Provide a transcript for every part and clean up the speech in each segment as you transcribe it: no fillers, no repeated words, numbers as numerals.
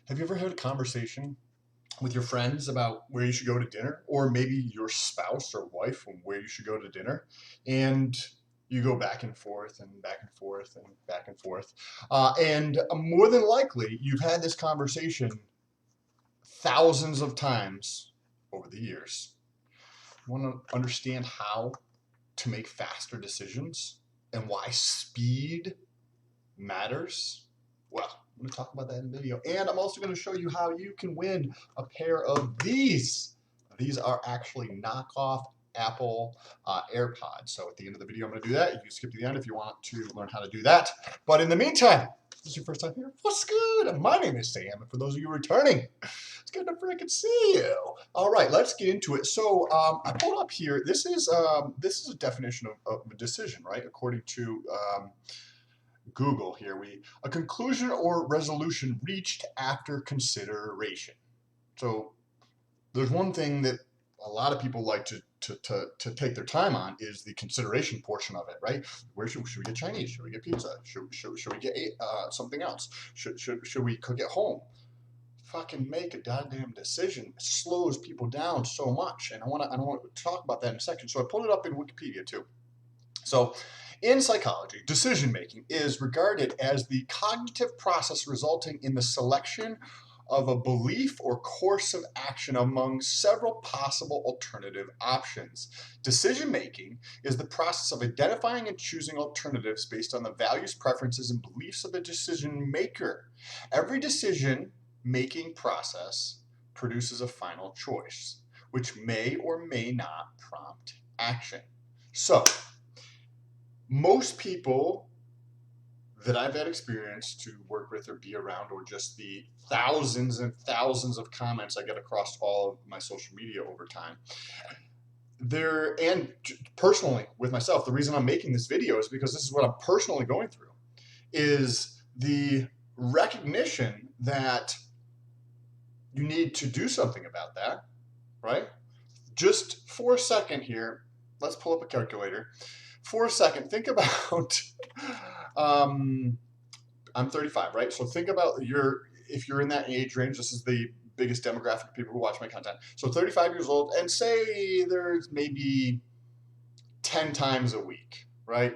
Have you ever had a conversation with your friends about where you should go to dinner, or maybe your spouse or wife on where you should go to dinner, and you go back and forth and back and forth and back and forth, and more than likely you've had this conversation thousands of times over the years. You want to understand how to make faster decisions and why speed matters? Well, I'm going to talk about that in the video. And I'm also going to show you how you can win a pair of these. These are actually knockoff Apple AirPods. So at the end of the video, I'm going to do that. You can skip to the end if you want to learn how to do that. But in the meantime, if this is your first time here, what's good? My name is Sam. And for those of you returning, it's good to freaking see you. All right, let's get into it. So I pulled up here. This is a definition of a decision, right? According to Google here, a conclusion or resolution reached after consideration. So there's one thing that a lot of people like to take their time on is the consideration portion of it, right? Where should we get Chinese? Should we get pizza? Should we get something else? Should we cook at home? Fucking make a goddamn decision. It slows people down so much, and I want to talk about that in a second. So I pulled it up in Wikipedia too. So in psychology, decision making is regarded as the cognitive process resulting in the selection of a belief or course of action among several possible alternative options. Decision making is the process of identifying and choosing alternatives based on the values, preferences, and beliefs of the decision maker. Every decision making process produces a final choice, which may or may not prompt action. So, most people that I've had experience to work with or be around, or just the thousands and thousands of comments I get across all of my social media over time, and personally with myself, the reason I'm making this video is because this is what I'm personally going through, is the recognition that you need to do something about that, right? Just for a second here, let's pull up a calculator. For a second, think about, I'm 35, right? So think about if you're in that age range, this is the biggest demographic of people who watch my content. So 35 years old, and say there's maybe 10 times a week, right?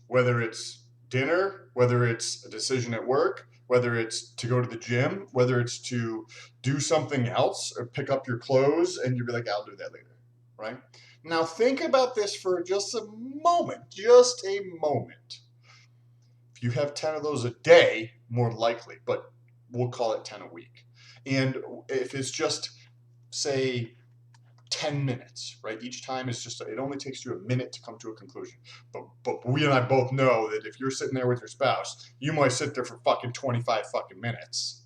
Whether it's dinner, whether it's a decision at work, whether it's to go to the gym, whether it's to do something else or pick up your clothes, and you'll be like, I'll do that later, right? Now think about this for just a moment, If you have 10 of those a day, more likely, but we'll call it 10 a week. And if it's just, say, 10 minutes, right? Each time is it only takes you a minute to come to a conclusion. But we and I both know that if you're sitting there with your spouse, you might sit there for fucking 25 fucking minutes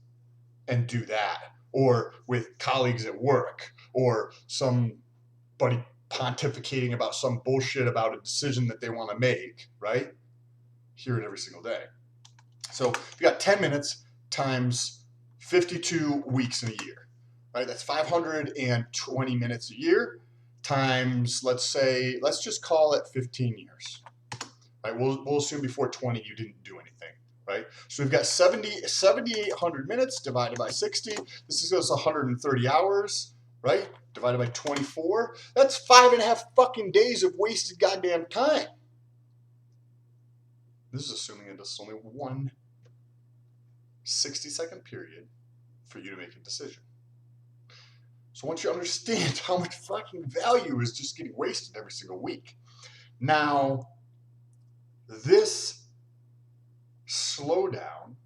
and do that. Or with colleagues at work, or somebody pontificating about some bullshit about a decision that they want to make, right? Hear it every single day. So you got 10 minutes times 52 weeks in a year, right? That's 520 minutes a year times, let's just call it 15 years, right? We'll assume before 20 you didn't do anything, right? So we've got 7,800 minutes divided by 60. This is 130 hours, right? Divided by 24. That's 5.5 fucking days of wasted goddamn time. This is assuming that it's only one 60-second period for you to make a decision. So once you understand how much fucking value is just getting wasted every single week, now this slowdown,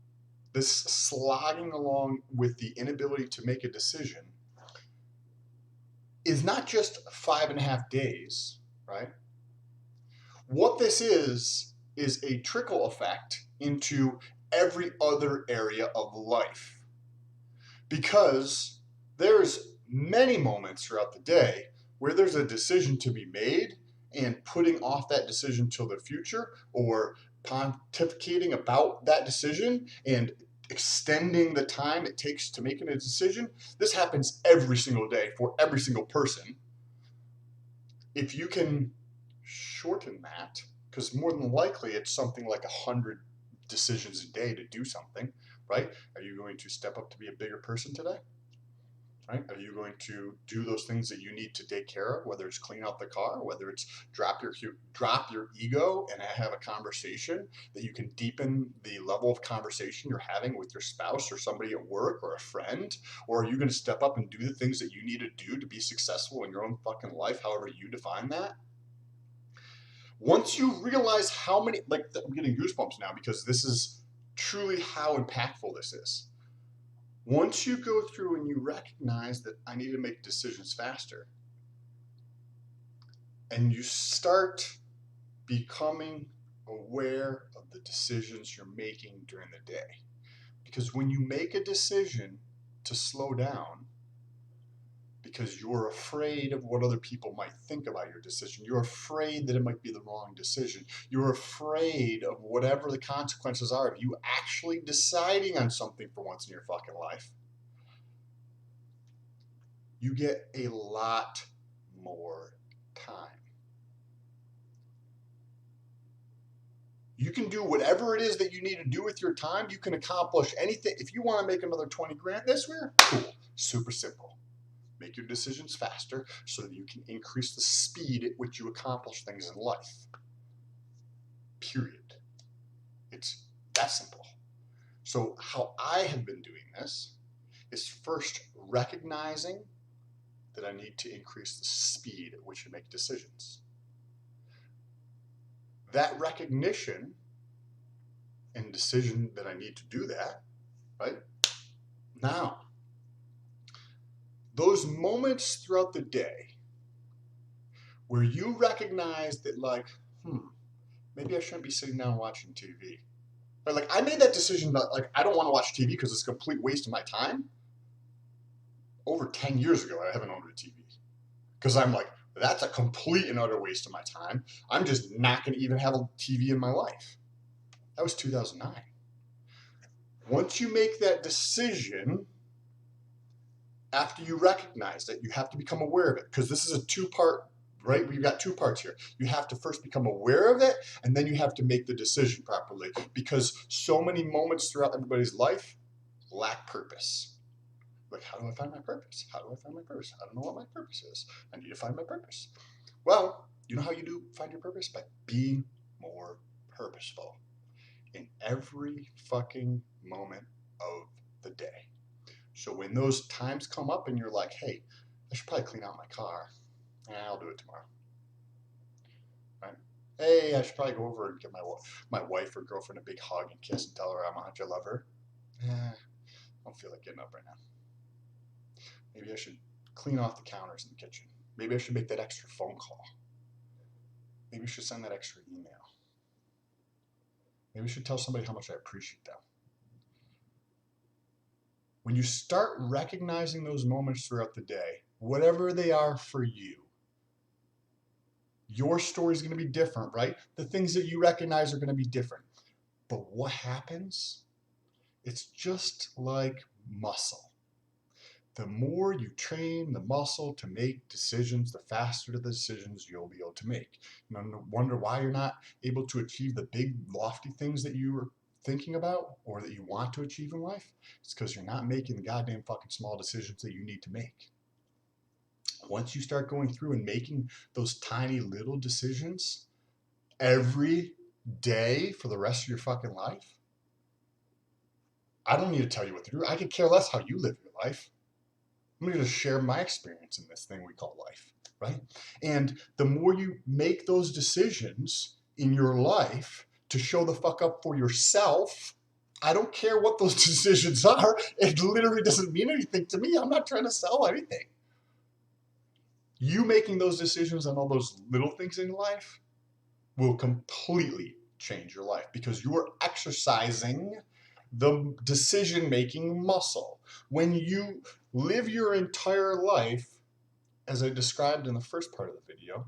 this slogging along with the inability to make a decision, is not just 5.5 days, right? What this is a trickle effect into every other area of life. Because there's many moments throughout the day where there's a decision to be made, and putting off that decision till the future, or pontificating about that decision and extending the time it takes to making a decision. This happens every single day for every single person. If you can shorten that, because more than likely it's something like 100 decisions a day to do something, right? Are you going to step up to be a bigger person today? Right? Are you going to do those things that you need to take care of, whether it's clean out the car, whether it's drop your ego and have a conversation that you can deepen the level of conversation you're having with your spouse or somebody at work or a friend? Or are you going to step up and do the things that you need to do to be successful in your own fucking life, however you define that? Once you realize how many, like, I'm getting goosebumps now because this is truly how impactful this is. Once you go through and you recognize that I need to make decisions faster, and you start becoming aware of the decisions you're making during the day. Because when you make a decision to slow down, because you're afraid of what other people might think about your decision, you're afraid that it might be the wrong decision, you're afraid of whatever the consequences are of you actually deciding on something for once in your fucking life, you get a lot more time. You can do whatever it is that you need to do with your time. You can accomplish anything. If you want to make another 20 grand this year, cool. Super simple. Make your decisions faster so that you can increase the speed at which you accomplish things in life. Period. It's that simple. So how I have been doing this is first recognizing that I need to increase the speed at which I make decisions. That recognition and decision that I need to do that, right? Now, those moments throughout the day where you recognize that, like, maybe I shouldn't be sitting down watching TV. Or like, I made that decision that, like, I don't want to watch TV because it's a complete waste of my time. Over 10 years ago, I haven't owned a TV. Because I'm like, that's a complete and utter waste of my time. I'm just not going to even have a TV in my life. That was 2009. Once you make that decision, after you recognize it, you have to become aware of it, because this is a two-part, right? We've got two parts here. You have to first become aware of it, and then you have to make the decision properly, because so many moments throughout everybody's life lack purpose. Like, how do I find my purpose? How do I find my purpose? I don't know what my purpose is. I need to find my purpose. Well, you know how you do find your purpose? By being more purposeful in every fucking moment of the day. So when those times come up and you're like, hey, I should probably clean out my car, I'll do it tomorrow. Right? Hey, I should probably go over and give my wife or girlfriend a big hug and kiss and tell her how much I love her. I don't feel like getting up right now. Maybe I should clean off the counters in the kitchen. Maybe I should make that extra phone call. Maybe I should send that extra email. Maybe I should tell somebody how much I appreciate them. When you start recognizing those moments throughout the day, whatever they are for you, your story is going to be different, right? The things that you recognize are going to be different. But what happens? It's just like muscle. The more you train the muscle to make decisions, the faster the decisions you'll be able to make. You know, wonder why you're not able to achieve the big, lofty things that you were thinking about or that you want to achieve in life? It's because you're not making the goddamn fucking small decisions that you need to make. Once you start going through and making those tiny little decisions every day for the rest of your fucking life, I don't need to tell you what to do. I could care less how you live your life. I'm going to just share my experience in this thing we call life, right? And the more you make those decisions in your life to show the fuck up for yourself, I don't care what those decisions are. It literally doesn't mean anything to me. I'm not trying to sell anything. You making those decisions on all those little things in life will completely change your life, because you are exercising the decision-making muscle. When you live your entire life, as I described in the first part of the video,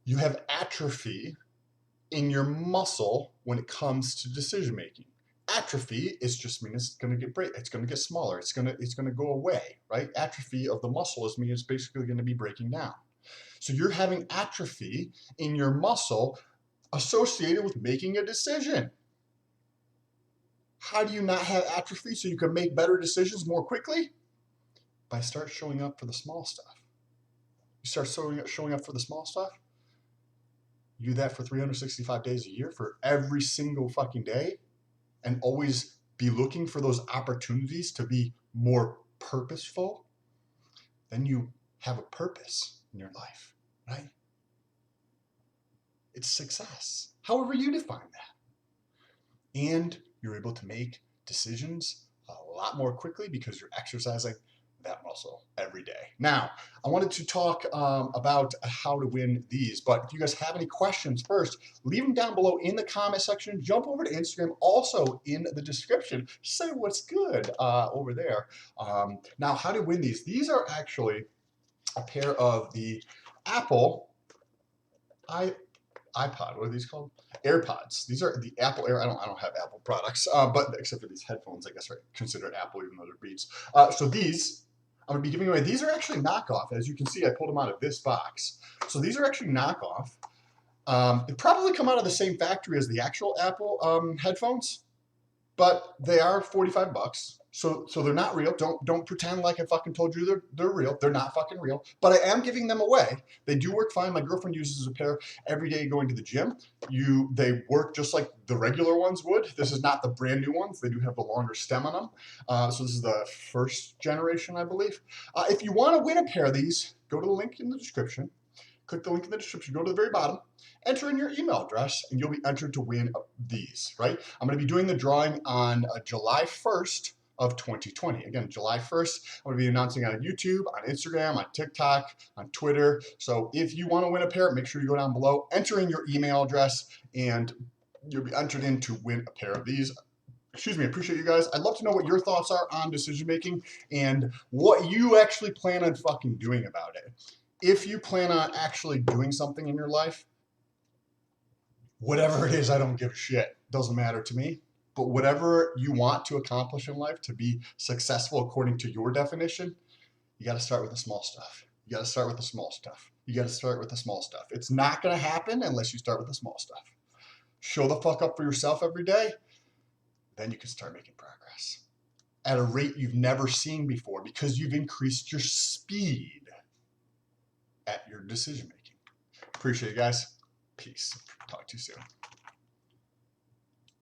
you have atrophy in your muscle when it comes to decision-making. Atrophy is just mean it's going to get smaller. It's going to go away, right? Atrophy of the muscle is mean it's basically going to be breaking down. So you're having atrophy in your muscle associated with making a decision. How do you not have atrophy so you can make better decisions more quickly? By start showing up for the small stuff. You start showing up for the small stuff. You do that for 365 days a year, for every single fucking day, and always be looking for those opportunities to be more purposeful. Then you have a purpose in your life, right? It's success, however you define that. And you're able to make decisions a lot more quickly because you're exercising that muscle every day. Now, I wanted to talk about how to win these, but if you guys have any questions first, leave them down below in the comment section. Jump over to Instagram, also in the description. Say what's good over there. Now, how to win these? These are actually a pair of the Apple iPod, what are these called? AirPods. These are the Apple Air. I don't have Apple products, but except for these headphones, I guess are considered Apple, even though they're Beats. So these I'm gonna be giving away. These are actually knockoff. As you can see, I pulled them out of this box. So these are actually knockoff. They probably come out of the same factory as the actual Apple headphones, but they are 45 bucks. So they're not real. Don't pretend like I fucking told you they're real. They're not fucking real. But I am giving them away. They do work fine. My girlfriend uses a pair every day going to the gym. They work just like the regular ones would. This is not the brand new ones. They do have the longer stem on them. So this is the first generation, I believe. If you want to win a pair of these, go to the link in the description. Click the link in the description, go to the very bottom, enter in your email address, and you'll be entered to win these, right? I'm going to be doing the drawing on July 1st of 2020. Again, July 1st, I'm going to be announcing on YouTube, on Instagram, on TikTok, on Twitter. So if you want to win a pair, make sure you go down below, enter in your email address, and you'll be entered in to win a pair of these. Excuse me, I appreciate you guys. I'd love to know what your thoughts are on decision making and what you actually plan on fucking doing about it. If you plan on actually doing something in your life, whatever it is, I don't give a shit. Doesn't matter to me. But whatever you want to accomplish in life to be successful according to your definition, you got to start with the small stuff. You got to start with the small stuff. You got to start with the small stuff. It's not going to happen unless you start with the small stuff. Show the fuck up for yourself every day. Then you can start making progress at a rate you've never seen before because you've increased your speed at your decision making. Appreciate you guys. Peace. Talk to you soon.